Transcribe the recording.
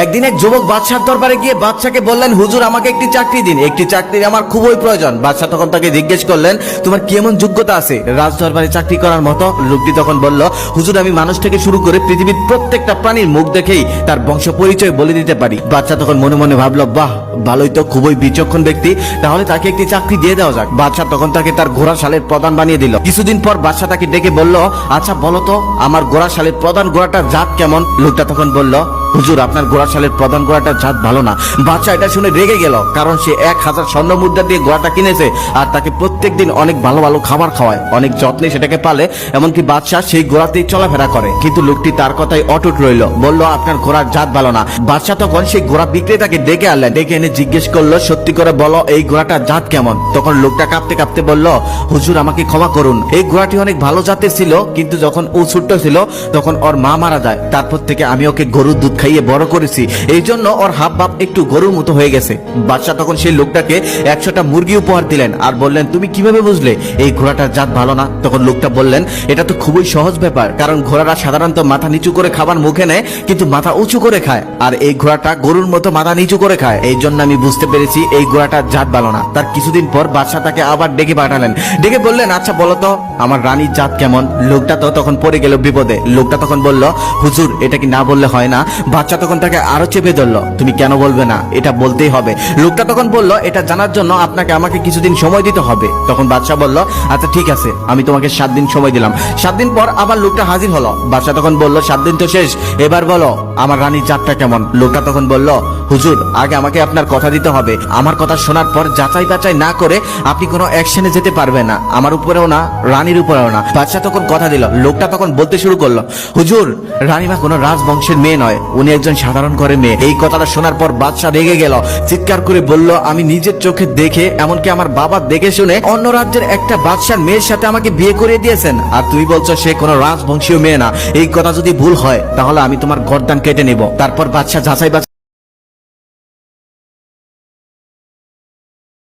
একদিন এক যুবক বাদশার দরবারে গিয়ে বাদশাকে বললেন, হুজুর আমাকে একটি চাকরি দিন, একটি চাকরির আমার খুবই প্রয়োজন। বাদশা তখন তাকে জিজ্ঞেস করলেন, তোমার কি এমন যোগ্যতা আছে রাজ দরবারে চাকরি করার মতো? লোকটি তখন বলল, হুজুর আমি মানুষ থেকে শুরু করে পৃথিবীর প্রত্যেকটা প্রাণীর মুখ দেখেই তার বংশ পরিচয় বলে দিতে পারি। বাদশা তখন মনে মনে ভাবলো, বাহ ভালোই তো, খুবই বিচক্ষণ ব্যক্তি, তাহলে তাকে একটি চাকরি দিয়ে দেওয়া যাক। বাদশা তখন তাকে তার ঘোড়া শালের প্রধান বানিয়ে দিল। কিছুদিন পর বাদশা তাকে ডেকে বলল, আচ্ছা বলো তো আমার ঘোড়া শালের প্রধান ঘোড়াটার জাত কেমন? লোকটা তখন বলল, হুজুর আপনার ঘোড়া শালের প্রধান ঘোড়াটার জাত ভালো না। বাদশা এটা শুনে রেগে গেল, কারণ সে 1000 স্বর্ণ মুদ্রা দিয়ে ঘোড়াটা কিনেছে আর তাকে প্রত্যেকদিন অনেক ভালো ভালো খাবার খাওয়ায়, অনেক যত্নে সেটাকে পালে, এমনকি বাদশা সেই ঘোড়াতেই চলাফেরা করে। কিন্তু লোকটি তার কথাই অটুট রইল, বলল আপনার ঘোড়ার জাত ভালো না। বাদশা তখন সেই ঘোড়া বিক্রেতাকে ডেকে আনলেন, ডেকে এনে জিজ্ঞেস করলো, সত্যি করে বলো এই ঘোড়াটার জাত কেমন? তখন লোকটা কাঁপতে কাঁপতে বলল, হুজুর আমাকে ক্ষমা করুন, এই ঘোড়াটি অনেক ভালো জাতের ছিল, কিন্তু যখন ও ছোট্ট ছিল তখন ওর মা মারা যায়, তারপর থেকে আমি ওকে গরুর দুধ খাইয়ে বড় করেছি, এই জন্য ওর হাব ভাব একটু গরুর মতো হয়ে গেছে। বাদশা তখন সেই লোকটাকে 100টা মুরগি উপহার দিলেন আর বললেন, তুমি কিভাবে বুঝলে এই ঘোড়াটার জাত ভালো না? তখন লোকটা বললেন, এটা তো খুবই সহজ ব্যাপার, কারণ ঘোড়ারা সাধারণত মাথা নিচু করে খাবার মুখে নেয়, কিন্তু মাথা উঁচু করে খায়, আর এই ঘোড়াটা গরুর মতো মাথা নিচু করে খায়, এই জন্য আমি বুঝতে পেরেছি এই ঘোড়াটার জাত ভালো না। তার কিছুদিন পর বাদশা তাকে আবার ডেকে পাঠালেন, ডেকে বললেন, আচ্ছা বলো তো আমার রানীর জাত কেমন? লোকটা তো তখন পড়ে গেল বিপদে। লোকটা তখন বলল, হুজুর এটা কি না বললে হয় না? বাদশা তখন তাকে আরো চেপে ধরলো, তুমি কেন বলবে না, এটা বলতেই হবে। লোকটা তখন বলল, এটা জানার জন্য আপনাকে আমাকে কিছুদিন সময় দিতে হবে। তখন বাদশা বলল, আচ্ছা ঠিক আছে, আমি তোমাকে 7 দিন সময় দিলাম। 7 দিন পর আবার লোকটা হাজির হলো। বাদশা তখন বলল, 7 দিন তো শেষ, এবার বলো আমার রানীর জাতটা কেমন? লোকটা তখন বলল, হুজুর আগে আমাকে আপনার কথা দিতে হবে, আমার কথা শোনার পর যাচাই বাছাই না করে আপনি কোনো অ্যাকশনে যেতে পারবেন না, আমার উপরেও না রানীর উপরেও না। বাদশা তখন কথা দিল। লোকটা তখন বলতে শুরু করলো, হুজুর রানীমা কোনো রাজবংশের মেয়ে নয়, উনি একজন সাধারণ ঘরের মেয়ে। এই কথাটা শোনার পর বাদশা রেগে গেল, চিৎকার করে বলল, আমি নিজের চোখে দেখে, এমনকি আমার বাবা দেখে শুনে অন্য রাজ্যের একটা বাদশার মেয়ের সাথে আমাকে বিয়ে করে দিয়েছেন, আর তুমি বলছো সে কোনো রাজবংশীয় মেয়ে না। এই কথা যদি ভুল হয় তাহলে আমি তোমার গর্দান কেটে নেব। তারপর বাদশা যাচাই